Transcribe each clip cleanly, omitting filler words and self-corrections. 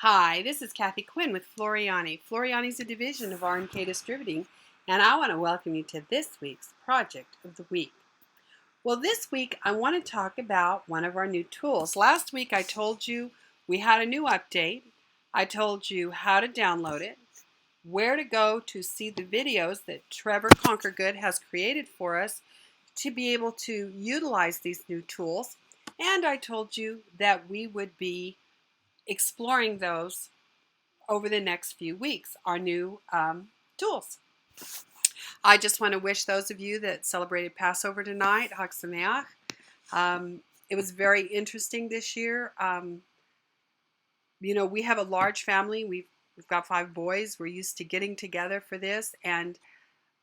Hi, this is Kathi Quinn with Floriani. Floriani is a division of R&K Distributing, and I want to welcome you to this week's Project of the Week. Well, this week I want to talk about one of our new tools. Last week I told you we had a new update. I told you how to download it, where to go to see the videos that Trevor Conquergood has created for us to be able to utilize these new tools, and I told you that we would be exploring those over the next few weeks, our new tools. I just want to wish those of you that celebrated Passover tonight, Chag Sameach. It was very interesting this year. We have a large family. We've got 5 boys. We're used to getting together for this. And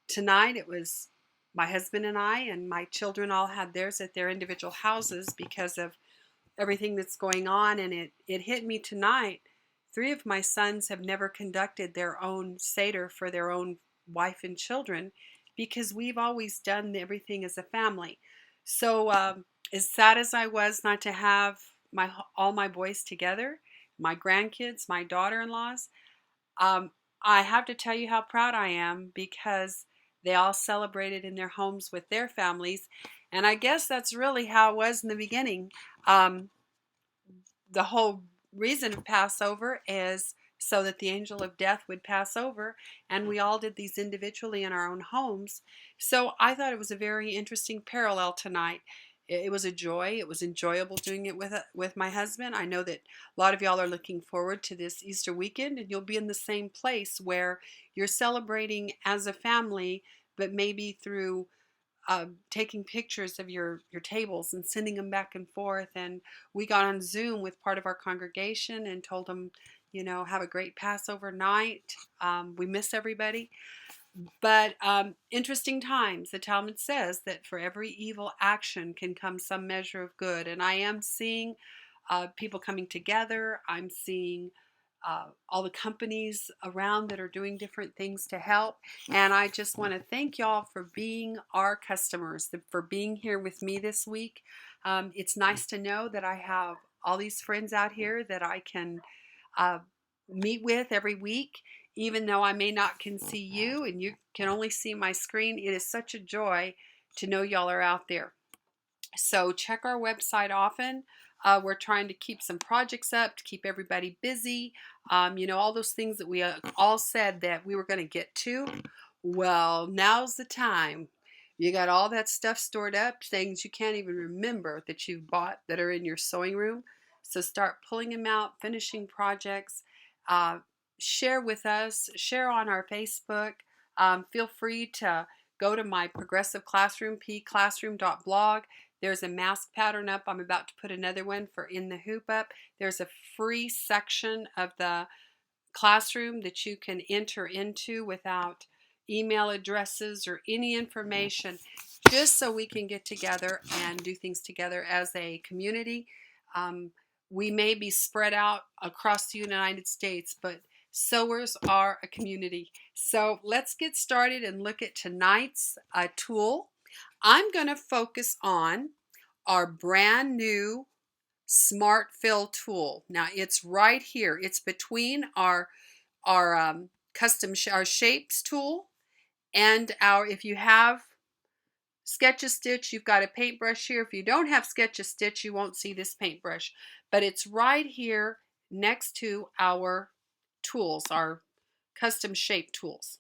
tonight it was my husband and I, and my children all had theirs at their individual houses because of everything that's going on. And it hit me tonight. 3 of my sons have never conducted their own Seder for their own wife and children because we've always done everything as a family. So as sad as I was not to have all my boys together, my grandkids, my daughter-in-laws, I have to tell you how proud I am because they all celebrated in their homes with their families. And I guess that's really how it was in the beginning. The whole reason of Passover is so that the angel of death would pass over, and we all did these individually in our own homes. So I thought it was a very interesting parallel tonight. It was a joy. It was enjoyable doing it with my husband. I know that a lot of y'all are looking forward to this Easter weekend, and you'll be in the same place where you're celebrating as a family, but maybe through taking pictures of your tables and sending them back and forth. And we got on Zoom with part of our congregation and told them, have a great Passover night. We miss everybody. But interesting times. The Talmud says that for every evil action can come some measure of good. And I am seeing people coming together. I'm seeing all the companies around that are doing different things to help. And I just want to thank y'all for being our customers, for being here with me this week. It's nice to know that I have all these friends out here that I can meet with every week. Even though I may not can see you and you can only see my screen, it is such a joy to know y'all are out there. So check our website often. We're trying to keep some projects up to keep everybody busy. All those things that we all said that we were going to get to. Well, now's the time. You got all that stuff stored up, things you can't even remember that you've bought that are in your sewing room. So start pulling them out, finishing projects. Share with us, share on our Facebook. Feel free to go to my Progressive Classroom, pclassroom.blog. There's a mask pattern up. I'm about to put another one for In the Hoop up. There's a free section of the classroom that you can enter into without email addresses or any information, just so we can get together and do things together as a community. We may be spread out across the United States, but sewers are a community. So let's get started and look at tonight's tool. I'm going to focus on our brand new Smart Fill tool. Now it's right here. It's between our our shapes tool and if you have Sketch-A-Stitch, you've got a paintbrush here. If you don't have Sketch-A-Stitch, you won't see this paintbrush, but it's right here next to our tools, our custom shape tools.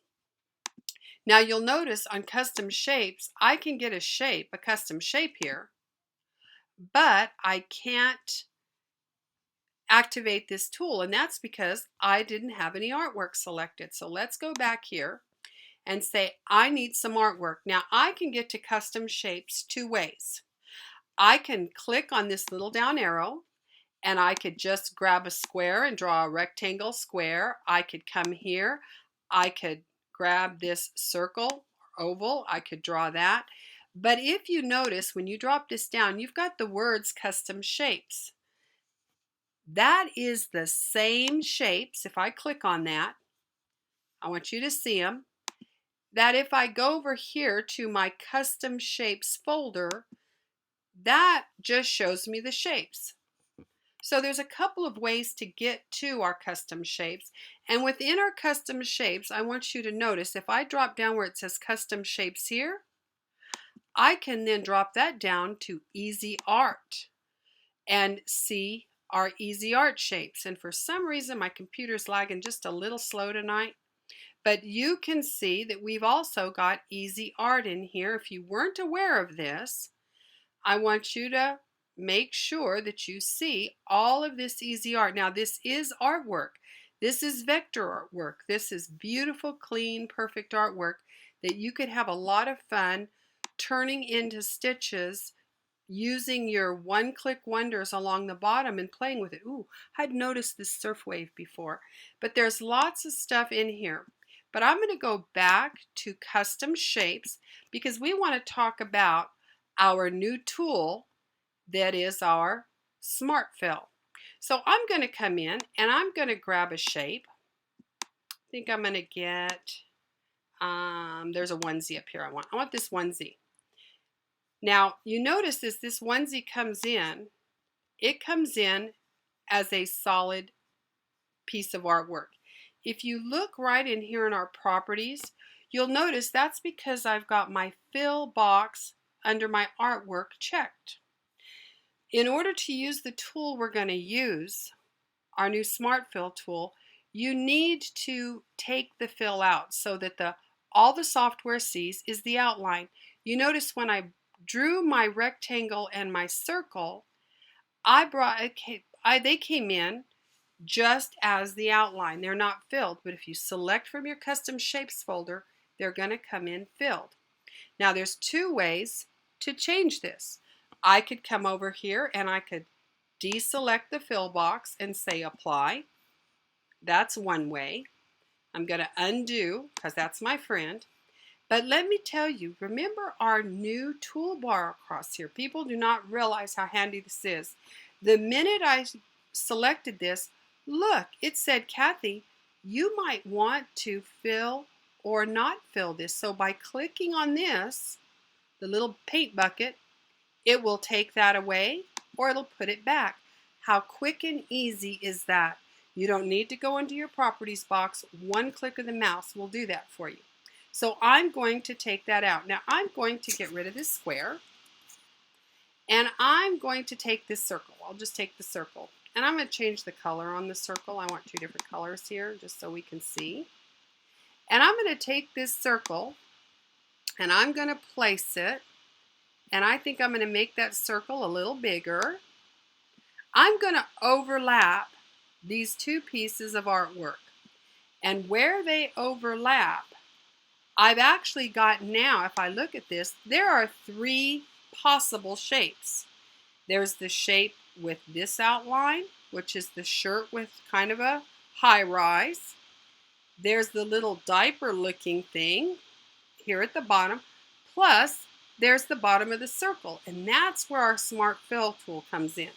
Now you'll notice on custom shapes, I can get a custom shape here, but I can't activate this tool, and that's because I didn't have any artwork selected. So let's go back here and say I need some artwork. Now I can get to custom shapes 2 ways. I can click on this little down arrow and I could just grab a square and draw a rectangle square. I could come here, I could grab this circle or oval, I could draw that. But if you notice, when you drop this down, you've got the words custom shapes. That is the same shapes. If I click on that, I want you to see them. That if I go over here to my custom shapes folder, that just shows me the shapes. So there's a couple of ways to get to our custom shapes. And within our custom shapes, I want you to notice if I drop down where it says custom shapes here, I can then drop that down to easy art and see our easy art shapes. And for some reason, my computer's lagging just a little slow tonight. But you can see that we've also got easy art in here. If you weren't aware of this, I want you to make sure that you see all of this easy art. Now, this is artwork. This is vector artwork. This is beautiful, clean, perfect artwork that you could have a lot of fun turning into stitches using your one-click wonders along the bottom and playing with it. Ooh, I'd noticed this surf wave before, but there's lots of stuff in here. But I'm going to go back to custom shapes because we want to talk about our new tool that is our Smart Fill. So I'm going to come in and I'm going to grab a shape. I think I'm going to get, there's a onesie up here I want this onesie. Now you notice as this onesie comes in, it comes in as a solid piece of artwork. If you look right in here in our properties, you'll notice that's because I've got my fill box under my artwork checked. In order to use the tool we're going to use, our new Smart Fill tool, you need to take the fill out so that all the software sees is the outline. You notice when I drew my rectangle and my circle, they came in just as the outline. They're not filled, but if you select from your custom shapes folder, they're going to come in filled. Now there's two ways to change this. I could come over here and I could deselect the fill box and say apply. That's one way. I'm going to undo because that's my friend. But let me tell you, remember our new toolbar across here. People do not realize how handy this is. The minute I selected this, look, it said, Kathy, you might want to fill or not fill this. So by clicking on this, the little paint bucket, it will take that away or it'll put it back. How quick and easy is that? You don't need to go into your properties box. One click of the mouse will do that for you. So I'm going to take that out. Now I'm going to get rid of this square and I'm going to take this circle. I'll just take the circle and I'm going to change the color on the circle. I want two different colors here just so we can see. And I'm going to take this circle and I'm going to place it, and I think I'm going to make that circle a little bigger. I'm going to overlap these two pieces of artwork, and where they overlap, I've actually got now, if I look at this, there are three possible shapes. There's the shape with this outline, which is the shirt with kind of a high rise. There's the little diaper looking thing here at the bottom, plus there's the bottom of the circle, and that's where our Smart Fill tool comes in.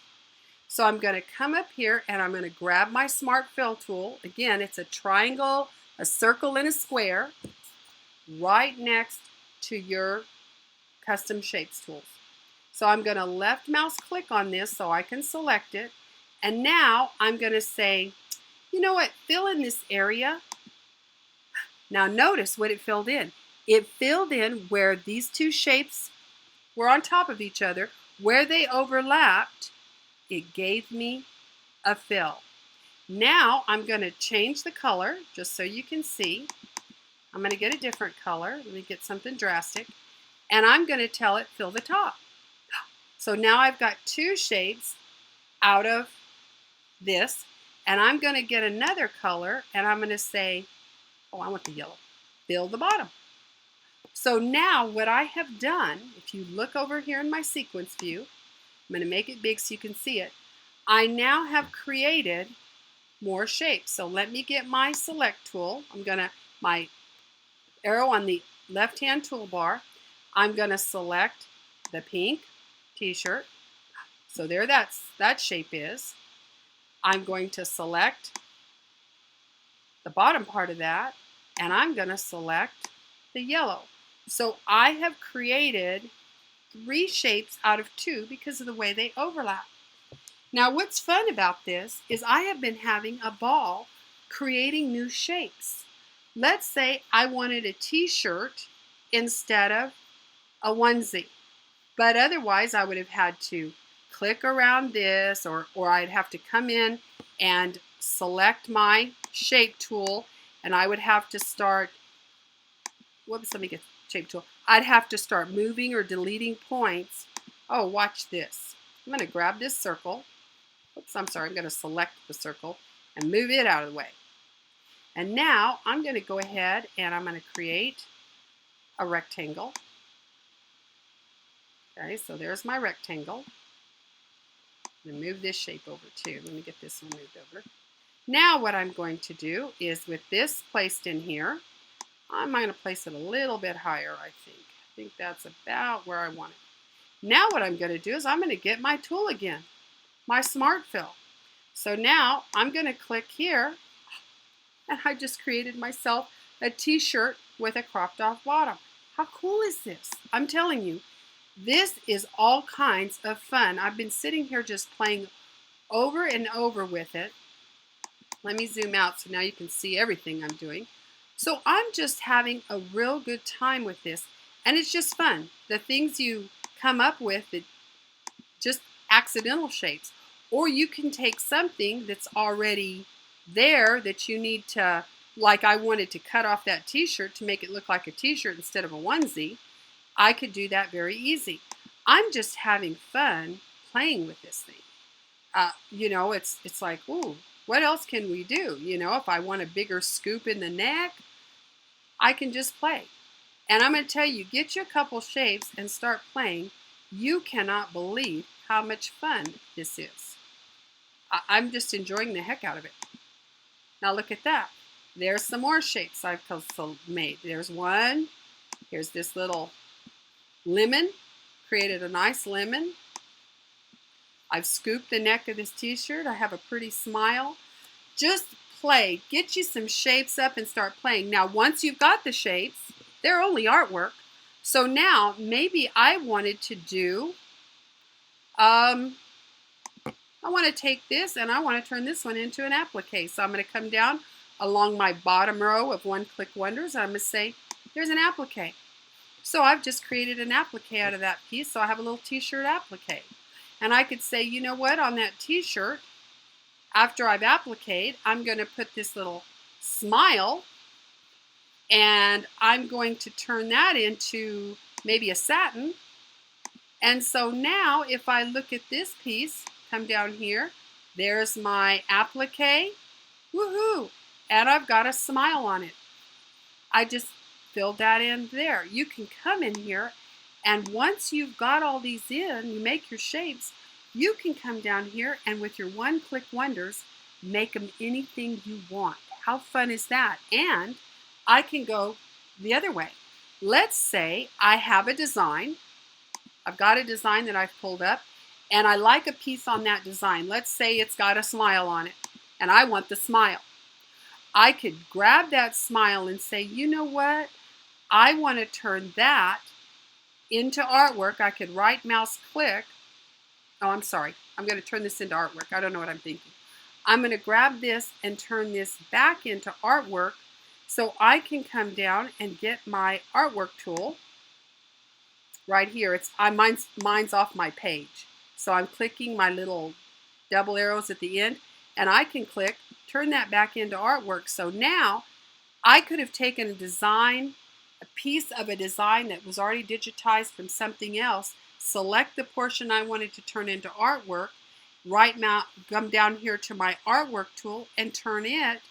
So I'm going to come up here and I'm going to grab my Smart Fill tool. Again, it's a triangle, a circle, and a square right next to your custom shapes tools. So I'm going to left mouse click on this so I can select it, and now I'm going to say, you know what, fill in this area. Now notice what it filled in. It filled in where these two shapes were on top of each other. Where they overlapped, it gave me a fill. Now I'm going to change the color just so you can see. I'm going to get a different color. Let me get something drastic. And I'm going to tell it fill the top. So now I've got two shapes out of this. And I'm going to get another color and I'm going to say, oh, I want the yellow. Fill the bottom. So now what I have done, if you look over here in my sequence view, I'm going to make it big so you can see it. I now have created more shapes. So let me get my select tool. My arrow on the left-hand toolbar. I'm going to select the pink t-shirt. So there that shape is. I'm going to select the bottom part of that, and I'm going to select the yellow. So I have created three shapes out of two because of the way they overlap. Now what's fun about this is I have been having a ball creating new shapes. Let's say I wanted a t-shirt instead of a onesie. But otherwise, I would have had to click around this, or I'd have to come in and select my shape tool, and I would have to start, whoops, let me get the shape tool. I'd have to start moving or deleting points. Oh, watch this. I'm going to grab this circle. Oops, I'm sorry, I'm going to select the circle and move it out of the way. And now I'm going to go ahead and I'm going to create a rectangle. Okay, so there's my rectangle. I'm going to move this shape over too. Let me get this one moved over. Now what I'm going to do is, with this placed in here, I'm going to place it a little bit higher, I think. I think that's about where I want it. Now what I'm going to do is I'm going to get my tool again, my Smart Fill. So now I'm going to click here, and I just created myself a t-shirt with a cropped off bottom. How cool is this? I'm telling you, this is all kinds of fun. I've been sitting here just playing over and over with it. Let me zoom out so now you can see everything I'm doing. So I'm just having a real good time with this, and it's just fun. The things you come up with, that just accidental shapes, or you can take something that's already there that you need to, like I wanted to cut off that t-shirt to make it look like a t-shirt instead of a onesie. I could do that very easy. I'm just having fun playing with this thing. You know, it's like, ooh, what else can we do? You know, if I want a bigger scoop in the neck, I can just play. And I'm going to tell you, get you a couple shapes and start playing. You cannot believe how much fun this is. I'm just enjoying the heck out of it. Now look at that. There's some more shapes I've made. There's one. Here's this little lemon. Created a nice lemon. I've scooped the neck of this t-shirt. I have a pretty smile. Just play. Get you some shapes up and start playing. Now once you've got the shapes, they're only artwork. So now maybe I wanted to do, I want to take this and I want to turn this one into an applique. So I'm going to come down along my bottom row of one-click wonders. And I'm going to say, there's an applique. So I've just created an applique out of that piece. So I have a little t-shirt applique. And I could say, you know what, on that t-shirt, after I've appliqued, I'm going to put this little smile, and I'm going to turn that into maybe a satin. And so now if I look at this piece, come down here, there's my applique, woohoo, and I've got a smile on it. I just filled that in there. You can come in here, and once you've got all these in, you make your shapes, you can come down here and with your one-click wonders, make them anything you want. How fun is that? And I can go the other way. Let's say I have a design. I've got a design that I've pulled up, and I like a piece on that design. Let's say it's got a smile on it, and I want the smile. I could grab that smile and say, you know what? I want to turn that into artwork. I could right mouse click. Oh, I'm sorry. I'm going to turn this into artwork. I don't know what I'm thinking. I'm going to grab this and turn this back into artwork, so I can come down and get my artwork tool right here. Mine's off my page. So I'm clicking my little double arrows at the end, and I can click, turn that back into artwork. So now I could have taken a design, a piece of a design that was already digitized from something else, select the portion I wanted to turn into artwork, come down here to my artwork tool and turn it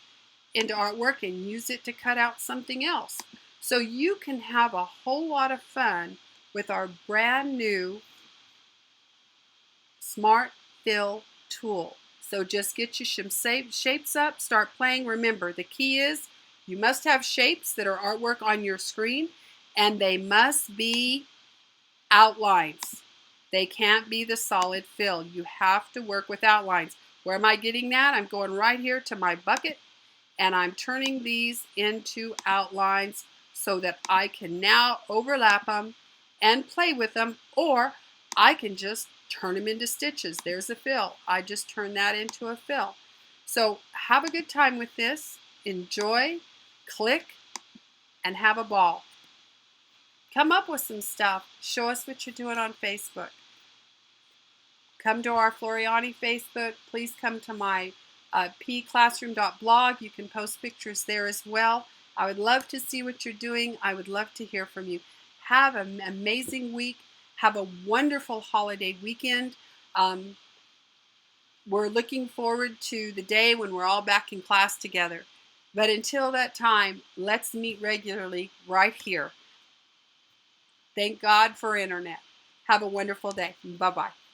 into artwork and use it to cut out something else. So you can have a whole lot of fun with our brand new Smart Fill tool. So just get you some shapes up, start playing. Remember, the key is you must have shapes that are artwork on your screen, and they must be outlines. They can't be the solid fill. You have to work with outlines. Where am I getting that? I'm going right here to my bucket, and I'm turning these into outlines so that I can now overlap them and play with them, or I can just turn them into stitches. There's a fill. I just turned that into a fill. So have a good time with this. Enjoy, click, and have a ball. Come up with some stuff. Show us what you're doing on Facebook. Come to our Floriani Facebook. Please come to my pclassroom.blog. You can post pictures there as well. I would love to see what you're doing. I would love to hear from you. Have an amazing week. Have a wonderful holiday weekend. We're looking forward to the day when we're all back in class together. But until that time, let's meet regularly right here. Thank God for internet. Have a wonderful day. Bye-bye.